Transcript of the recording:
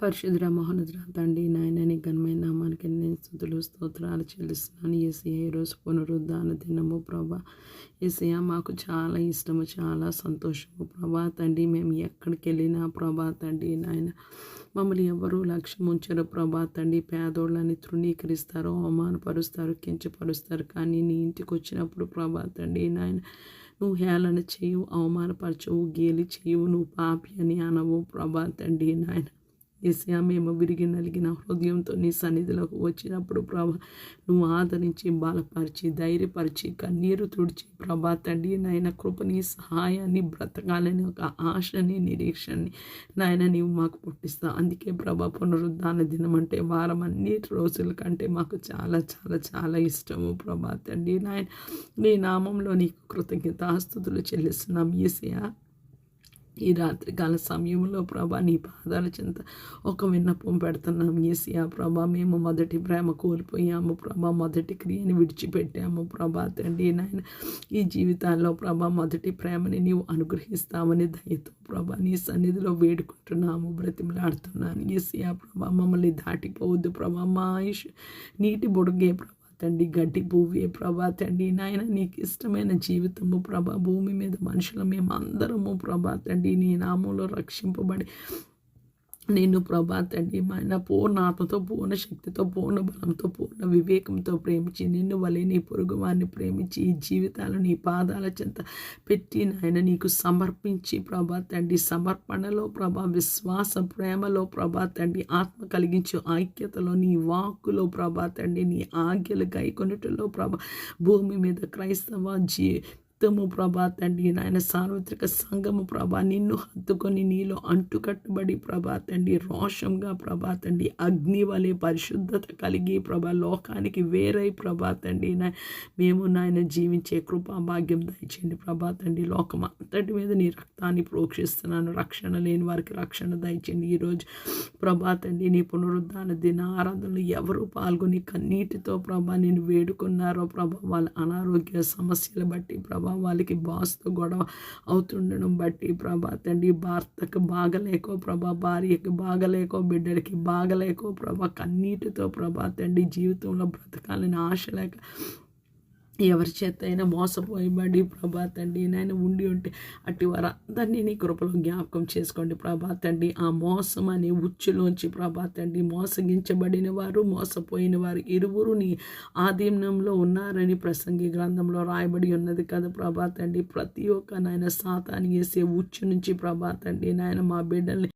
పరిశుద్ధుడ మహోన్నతుడ తండ్రి నాయన నీ ఘనమైన నామానికి నేను స్తుతులు స్తోత్రాలు చెల్లిస్తున్నాను. యేసయ్య ఈరోజు పునరుద్ధాన దినము ప్రభా. యేసయ్య మాకు చాలా ఇష్టము, చాలా సంతోషము ప్రభా తండ్రి. మేము ఎక్కడికి వెళ్ళినా ప్రభా తండ్రి నాయన మమ్మల్ని ఎవరు లక్ష్యం ఉంచరు ప్రభా తండ్రి. పేదోళ్ళని తృణీకరిస్తారు, అవమానపరుస్తారు, కించపరుస్తారు. కానీ నీ ఇంటికి వచ్చినప్పుడు ప్రభా తండ్రి నాయన నువ్వు హేళన చేయవు, అవమానపరచవు, గేలి చేయవు, నువ్వు పాపి అని అనవు ప్రభా తండ్రి నాయన. యేసయ్య మేము విరిగి నలిగిన హృదయంతో నీ సన్నిధిలోకి వచ్చినప్పుడు ప్రభా నువ్వు ఆదరించి, బలపరిచి, ధైర్యపరిచి, కన్నీరు తుడిచి ప్రభా తండ్రి నాయన కృపని, సహాయాన్ని, బ్రతకాలని ఒక ఆశని, నిరీక్షణని నాయన నీవు మాకు పుట్టిస్తావు. అందుకే ప్రభా పునరుద్ధాన దినం అంటే వారం అన్ని రోజుల కంటే మాకు చాలా చాలా చాలా ఇష్టము ప్రభా తండ్రి నాయన. నీ నామంలో నీకు కృతజ్ఞతాస్తుతులు చెల్లిస్తున్నాం యేసయ్య. ఈ రాత్రికాల సమయంలో ప్రభా నీ పాదాల చెంత ఒక విన్నపం పెడుతున్నాం యేసయ్య ప్రభా. మేము మొదటి ప్రేమ కోల్పోయాము ప్రభా, మొదటి క్రియని విడిచిపెట్టాము ప్రభా తండ్రి నాయన. ఈ జీవితాల్లో ప్రభా మొదటి ప్రేమని నీవు అనుగ్రహిస్తామని దయతో ప్రభా నీ సన్నిధిలో వేడుకుంటున్నాము, బ్రతిమలాడుతున్నాను యేసయ్య ప్రభా. మమ్మల్ని దాటిపోవద్దు ప్రభా, మా ఆయుష్ నీటి బుడగే ప్రభా తండ్రి, గడ్డి పువ్వే ప్రభా తండ్రి నాయన. నీకు ఇష్టమైన జీవితము ప్రభా. భూమి మీద మనుషులు మేము అందరము ప్రభా తండ్రి నీ నామంలో రక్షింపబడి నిన్ను ప్రభా తండ్రి ఆయన పూర్ణ ఆత్మతో, పూర్ణ శక్తితో, పూర్ణ బలంతో, పూర్ణ వివేకంతో ప్రేమించి నిన్ను వలె నీ పొరుగు వారిని ప్రేమించి ఈ జీవితాలు నీ పాదాల చెంత పెట్టి నాయన నీకు సమర్పించి ప్రభా తండ్రి సమర్పణలో ప్రభా, విశ్వాస ప్రేమలో ప్రభా తండ్రి, ఆత్మ కలిగించు ఐక్యతలో, నీ వాక్కులో ప్రభా తండ్రి, నీ ఆజ్ఞలు గైకొనుటలో ప్రభా, భూమి మీద క్రైస్తవ ప్రభా తండ్రి నాయన సార్వత్రిక సంఘము ప్రభా నిన్ను హత్తుకొని నీలో అంటుకట్టుబడి ప్రభా తండ్రి రోషంగా ప్రభా తండ్రి అగ్ని వలె పరిశుద్ధత కలిగి ప్రభా లోకానికి వేరై ప్రభా తండ్రి మేము నాయన జీవించే కృపా భాగ్యం దయచేయండి ప్రభా తండ్రి. లోకం అంతటి మీద నీ రక్తాన్ని ప్రోక్షిస్తున్నాను. రక్షణ లేని వారికి రక్షణ దయచేయండి. ఈరోజు ప్రభా తండ్రి నీ పునరుద్ధాన దిన ఆరాధనలు ఎవరు పాల్గొని కన్నీటితో ప్రభా నేను వేడుకున్నారో ప్రభా, వాళ్ళ అనారోగ్య సమస్యలు బట్టి ప్రభా, వాళ్ళకి బాస్తో గొడవ అవుతుండడం బట్టి ప్రభా తండ్రి, భర్తకు బాగలేకో ప్రభా, భార్యకి బాగలేకో, బిడ్డలకి బాగలేకో ప్రభా, కన్నీటితో ప్రభా తండ్రి జీవితంలో బ్రతకాలని ఆశ లేక ఎవరి చేత అయినా మోసపోయబడి ప్రభా తండ్రి నాయన ఉండి ఉంటే అట్టి వారందరినీ నీ కృపలో జ్ఞాపకం చేసుకోండి ప్రభా తండ్రి. ఆ మోసం అనే ఉచ్చులోంచి ప్రభా తండ్రి మోసగించబడిన వారు, మోసపోయిన వారు ఇరువురు నీ ఆధీనంలో ఉన్నారని ప్రసంగి గ్రంథంలో రాయబడి ఉన్నది కదా ప్రభా తండ్రి. ప్రతి ఒక్క నాయన సాతాను వేసే ఉచ్చు నుంచి ప్రభా తండ్రి నాయన మా బిడ్డల్ని